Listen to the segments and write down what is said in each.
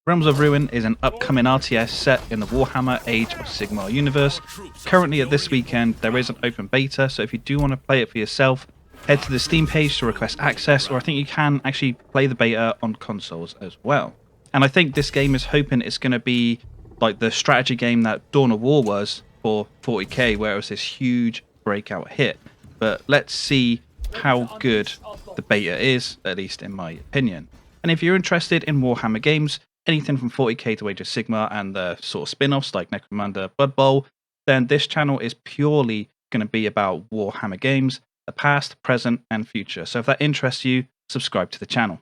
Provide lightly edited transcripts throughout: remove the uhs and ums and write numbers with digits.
Realms of Ruin is an upcoming RTS set in the Warhammer Age of Sigmar universe. Currently at this weekend there is an open beta, so if you do want to play it for yourself, head to the Steam page to request access, or I think you can actually play the beta on consoles as well. And I think this game is hoping it's going to be like the strategy game that Dawn of War was for 40k, where it was this huge breakout hit. But let's see how good the beta is, at least in my opinion. And if you're interested in Warhammer games, anything from 40k to Age of Sigmar and the sort of spin-offs like Necromunda, Blood Bowl, then this channel is purely going to be about Warhammer games, the past, present, and future. So if that interests you, subscribe to the channel.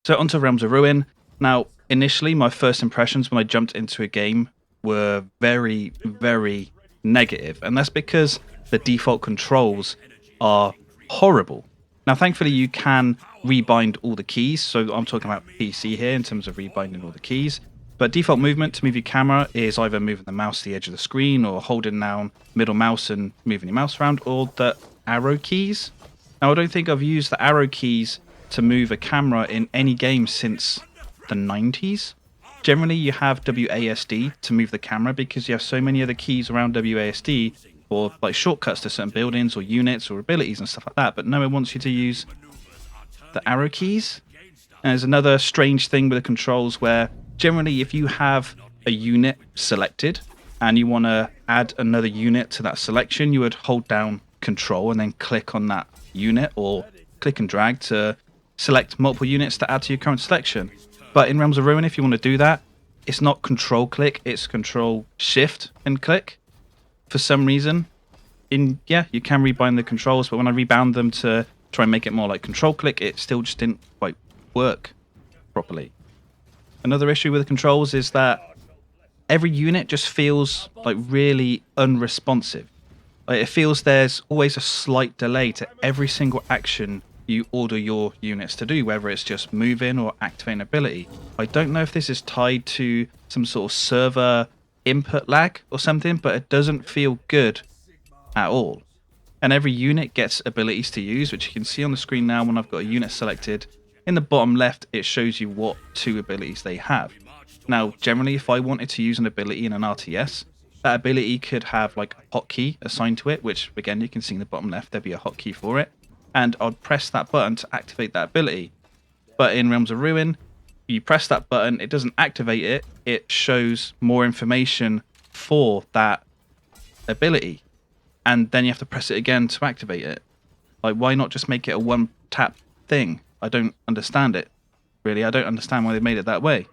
So onto Realms of Ruin. Now, initially, my first impressions when I jumped into a game were very, very negative, and that's because the default controls are horrible. Now, thankfully, you can rebind all the keys, so I'm talking about PC here in terms of rebinding all the keys. But default movement to move your camera is either moving the mouse to the edge of the screen, or holding down middle mouse and moving your mouse around, or the arrow keys. Now, I don't think I've used the arrow keys to move a camera in any game since the 90s. Generally, you have WASD to move the camera because you have so many other keys around WASD for like shortcuts to certain buildings or units or abilities and stuff like that, but no one wants you to use the arrow keys. And there's another strange thing with the controls where generally if you have a unit selected and you want to add another unit to that selection, you would hold down control and then click on that unit, or click and drag to select multiple units to add to your current selection. But in Realms of Ruin, if you want to do that, it's not control click, it's control shift and click. For some reason, you can rebind the controls, but when I rebound them to try and make it more like control click, it still just didn't quite work properly. Another issue with the controls is that every unit just feels like really unresponsive. Like, it feels there's always a slight delay to every single action you order your units to do, whether it's just moving or activating ability. I don't know if this is tied to some sort of server input lag or something, but it doesn't feel good at all. And every unit gets abilities to use, which you can see on the screen now when I've got a unit selected. In the bottom left, it shows you what 2 abilities they have. Now, generally, if I wanted to use an ability in an RTS, that ability could have like a hotkey assigned to it, which again, you can see in the bottom left, there'd be a hotkey for it. And I'd press that button to activate that ability. But in Realms of Ruin, you press that button, it doesn't activate it, it shows more information for that ability. And then you have to press it again to activate it. Like, why not just make it a one-tap thing? I don't understand it. Really, I don't understand why they made it that way.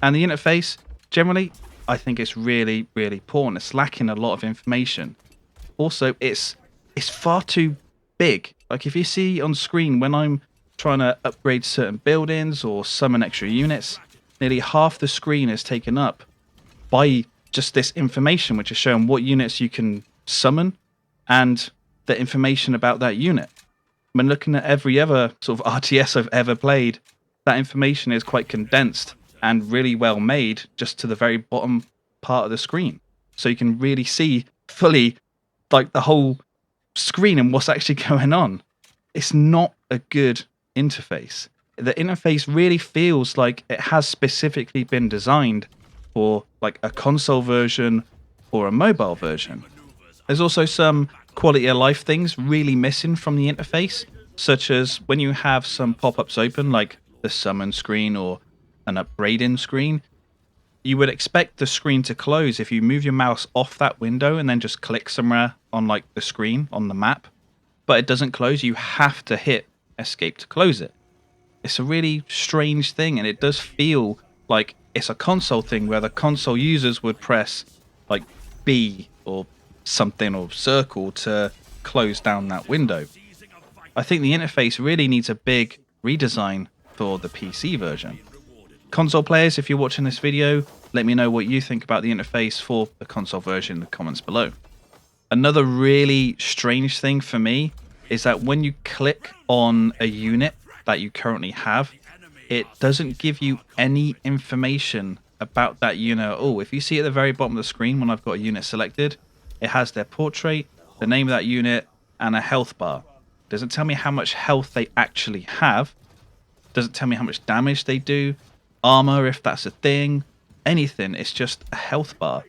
And the interface, generally, I think it's really, really poor, and it's lacking a lot of information. Also, it's far too big. Like, if you see on screen when I'm trying to upgrade certain buildings or summon extra units, nearly half the screen is taken up by just this information, which is showing what units you can summon and the information about that unit. When looking at every other sort of RTS I've ever played, that information is quite condensed and really well made just to the very bottom part of the screen. So you can really see fully like the whole screen and what's actually going on. It's not a good interface. The interface really feels like it has specifically been designed for like a console version or a mobile version. There's also some quality of life things really missing from the interface, such as when you have some pop-ups open like the summon screen or an upgrading screen, you would expect the screen to close if you move your mouse off that window and then just click somewhere on like the screen on the map. But it doesn't close. You have to hit escape to close it. It's a really strange thing, and it does feel like it's a console thing where the console users would press like B or something or circle to close down that window. I think the interface really needs a big redesign for the PC version. Console players, if you're watching this video, let me know what you think about the interface for the console version in the comments below. Another really strange thing for me is that when you click on a unit that you currently have, it doesn't give you any information about that unit at all. If you see at the very bottom of the screen when I've got a unit selected, it has their portrait, the name of that unit, and a health bar. It doesn't tell me how much health they actually have. It doesn't tell me how much damage they do. armor if that's a thing, anything. It's just a health bar.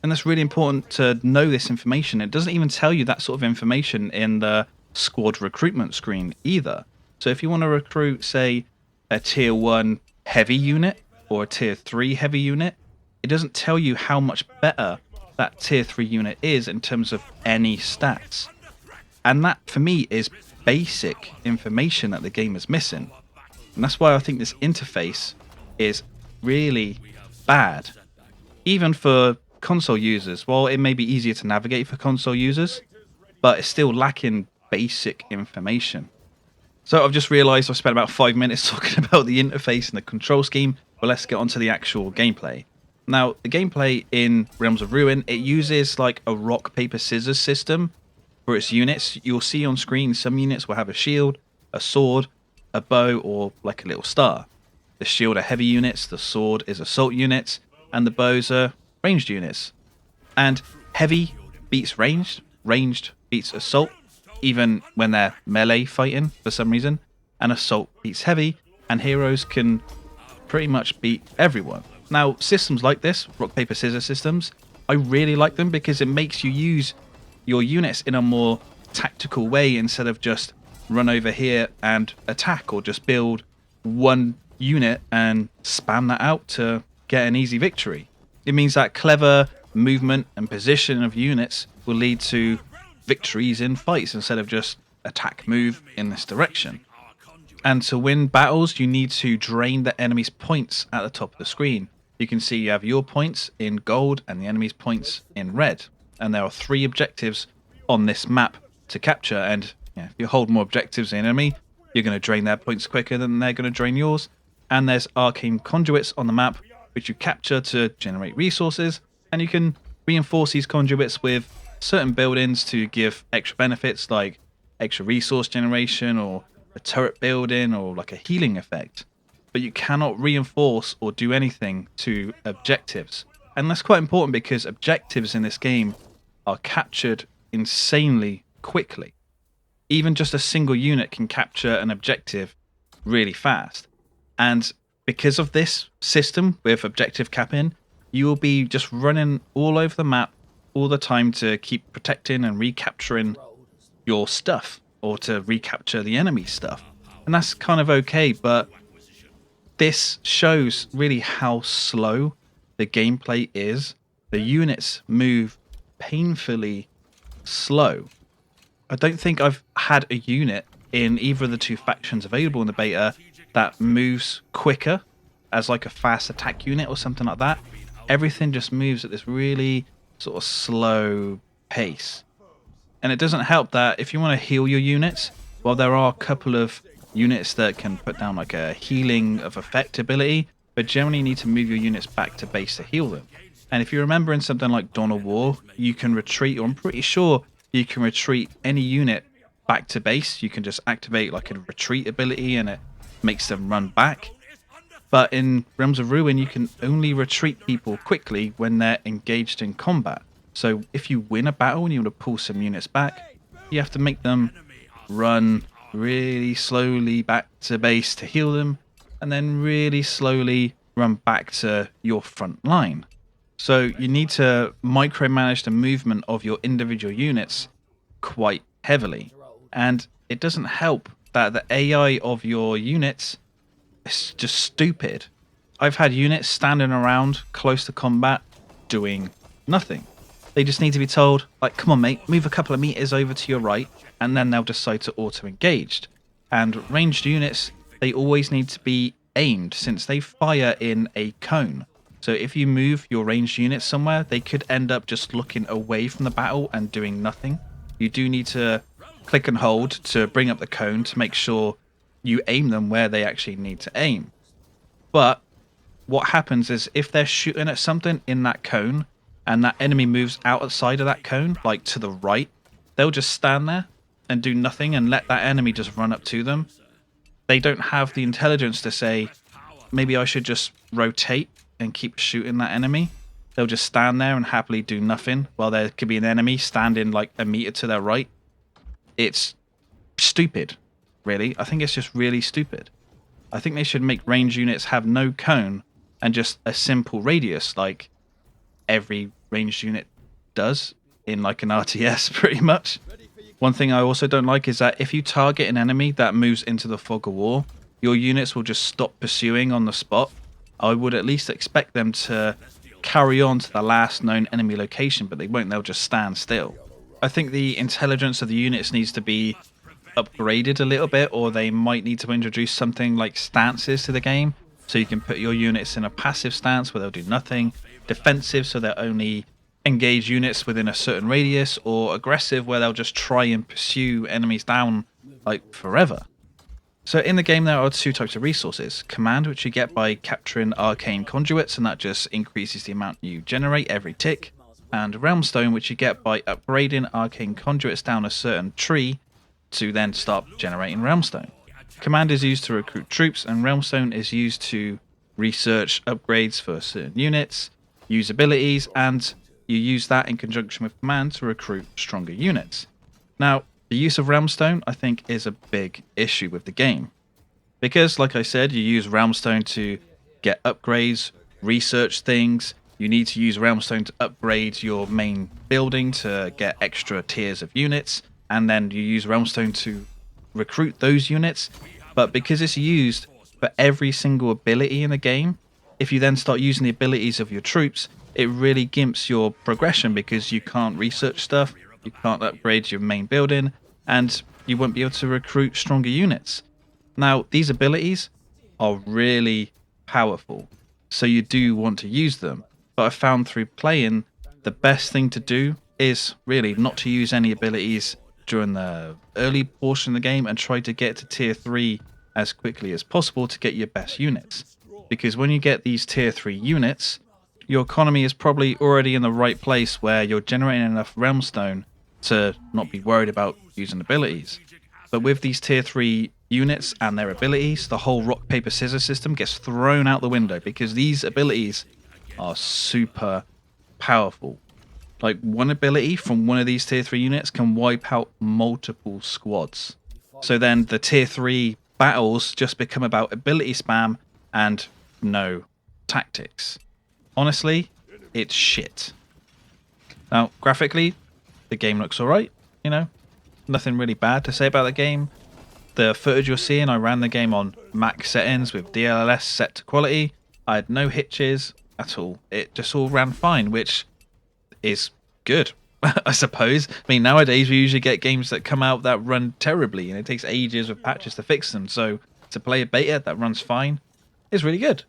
And that's really important to know this information. It doesn't even tell you that sort of information in the squad recruitment screen either. So if you want to recruit, say, a tier 1 heavy unit or a tier 3 heavy unit, it doesn't tell you how much better that tier 3 unit is in terms of any stats. And that, for me, is basic information that the game is missing. And that's why I think this interface is really bad. Even for console users, while it may be easier to navigate for console users, but it's still lacking basic information. So I've just realised I've spent about 5 minutes talking about the interface and the control scheme, but let's get on to the actual gameplay. Now, the gameplay in Realms of Ruin, it uses like a rock, paper, scissors system for its units. You'll see on screen some units will have a shield, a sword, a bow, or like a little star. The shield are heavy units, the sword is assault units, and the bows are ranged units. And heavy beats ranged, ranged beats assault, even when they're melee fighting for some reason, and assault beats heavy, and heroes can pretty much beat everyone. Now, systems like this, rock, paper, scissors systems, I really like them because it makes you use your units in a more tactical way instead of just run over here and attack, or just build one unit and spam that out to get an easy victory. It means that clever movement and position of units will lead to victories in fights instead of just attack, move in this direction. And to win battles, you need to drain the enemy's points at the top of the screen. You can see you have your points in gold and the enemy's points in red. And there are 3 objectives on this map to capture. And if you hold more objectives than the enemy, you're going to drain their points quicker than they're going to drain yours. And there's arcane conduits on the map, which you capture to generate resources. And you can reinforce these conduits with certain buildings to give extra benefits, like extra resource generation or a turret building or like a healing effect. But you cannot reinforce or do anything to objectives. And that's quite important because objectives in this game are captured insanely quickly. Even just a single unit can capture an objective really fast. And because of this system with objective capping, you will be just running all over the map all the time to keep protecting and recapturing your stuff, or to recapture the enemy's stuff. And that's kind of okay, but this shows really how slow the gameplay is. The units move painfully slow. I don't think I've had a unit in either of the 2 factions available in the beta that moves quicker as like a fast attack unit or something like that. Everything just moves at this really sort of slow pace. And it doesn't help that if you want to heal your units, well, there are a couple of units that can put down like a healing of effect ability, but generally you need to move your units back to base to heal them. And if you remember in something like Dawn of War, you can retreat, or I'm pretty sure you can retreat any unit back to base. You can just activate like a retreat ability and it makes them run back. But in Realms of Ruin, you can only retreat people quickly when they're engaged in combat. So if you win a battle and you want to pull some units back, you have to make them run really slowly back to base to heal them, and then really slowly run back to your front line. So you need to micromanage the movement of your individual units quite heavily. And it doesn't help that the AI of your units is just stupid. I've had units standing around close to combat doing nothing. They just need to be told, like, come on mate, move a couple of meters over to your right, and then they'll decide to auto-engaged. And ranged units, they always need to be aimed, since they fire in a cone. So if you move your ranged units somewhere, they could end up just looking away from the battle and doing nothing. You do need to click and hold to bring up the cone to make sure you aim them where they actually need to aim. But what happens is if they're shooting at something in that cone and that enemy moves outside of that cone, like to the right, they'll just stand there and do nothing and let that enemy just run up to them. They don't have the intelligence to say, maybe I should just rotate and keep shooting that enemy. They'll just stand there and happily do nothing while there could be an enemy standing like a meter to their right. It's stupid, really. I think it's just really stupid. I think they should make range units have no cone and just a simple radius like every ranged unit does in like an RTS pretty much. One thing I also don't like is that if you target an enemy that moves into the fog of war, your units will just stop pursuing on the spot. I would at least expect them to carry on to the last known enemy location, but they won't, they'll just stand still. I think the intelligence of the units needs to be upgraded a little bit, or they might need to introduce something like stances to the game, so you can put your units in a passive stance where they'll do nothing, defensive so they'll only engage units within a certain radius, or aggressive where they'll just try and pursue enemies down like forever. So in the game there are two types of resources: command, which you get by capturing arcane conduits, and that just increases the amount you generate every tick, and realm stone, which you get by upgrading arcane conduits down a certain tree to then start generating realm stone. Command is used to recruit troops, and realm stone is used to research upgrades for certain units, use abilities, and you use that in conjunction with command to recruit stronger units. Now, the use of realm stone, I think, is a big issue with the game, because, like I said, you use realm stone to get upgrades, research things. You need to use realm stone to upgrade your main building to get extra tiers of units, and then you use realm stone to recruit those units. But because it's used for every single ability in the game, if you then start using the abilities of your troops, it really gimps your progression, because you can't research stuff, you can't upgrade your main building, and you won't be able to recruit stronger units. Now, these abilities are really powerful, so you do want to use them. But I found through playing, the best thing to do is really not to use any abilities during the early portion of the game, and try to get to tier 3 as quickly as possible to get your best units. Because when you get these tier 3 units, your economy is probably already in the right place where you're generating enough realm stone to not be worried about using abilities. But with these tier 3 units and their abilities, the whole rock, paper, scissors system gets thrown out the window, because these abilities are super powerful. Like, one ability from one of these tier 3 units can wipe out multiple squads. So then the tier 3 battles just become about ability spam and no tactics. Honestly, it's shit. Now, graphically, the game looks alright, you know, nothing really bad to say about the game. The footage you're seeing, I ran the game on max settings with DLSS set to quality. I had no hitches at all. It just all ran fine, which is good, I suppose. I mean, nowadays we usually get games that come out that run terribly, and it takes ages with patches to fix them. So to play a beta that runs fine is really good.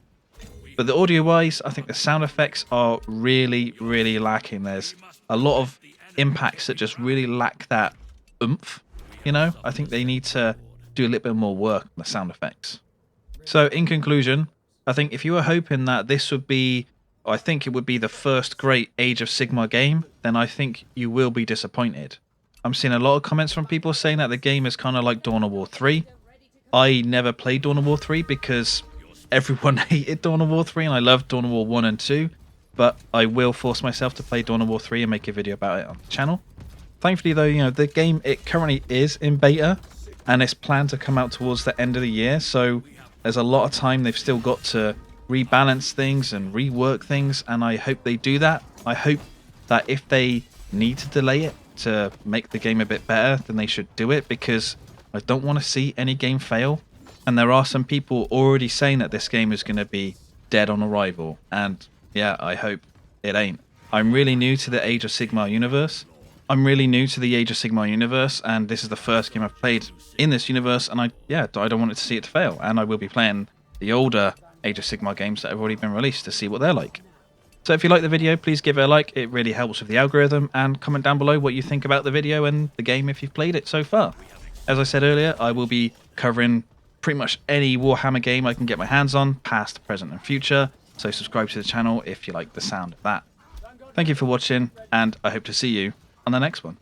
But the audio-wise, I think the sound effects are really, really lacking. There's a lot of impacts that just really lack that oomph, you know? I think they need to do a little bit more work on the sound effects. So in conclusion, I think if you were hoping that this would be, I think it would be the first great Age of Sigmar game, then I think you will be disappointed. I'm seeing a lot of comments from people saying that the game is kind of like Dawn of War 3. I never played Dawn of War 3 because everyone hated Dawn of War 3, and I loved Dawn of War 1 and 2, but I will force myself to play Dawn of War 3 and make a video about it on the channel. Thankfully though, you know, the game, it currently is in beta, and it's planned to come out towards the end of the year, so there's a lot of time they've still got to rebalance things and rework things, and I hope they do that. I hope that if they need to delay it to make the game a bit better, then they should do it, because I don't want to see any game fail. And there are some people already saying that this game is going to be dead on arrival, and yeah, I hope it ain't. I'm really new to the Age of Sigmar universe. And this is the first game I've played in this universe, and I don't want it to see it to fail. And I will be playing the older Age of Sigmar games that have already been released to see what they're like. So if you like the video, please give it a like. It really helps with the algorithm, and comment down below what you think about the video and the game if you've played it so far. As I said earlier, I will be covering pretty much any Warhammer game I can get my hands on, past, present and future, so subscribe to the channel if you like the sound of that. Thank you for watching, and I hope to see you on the next one.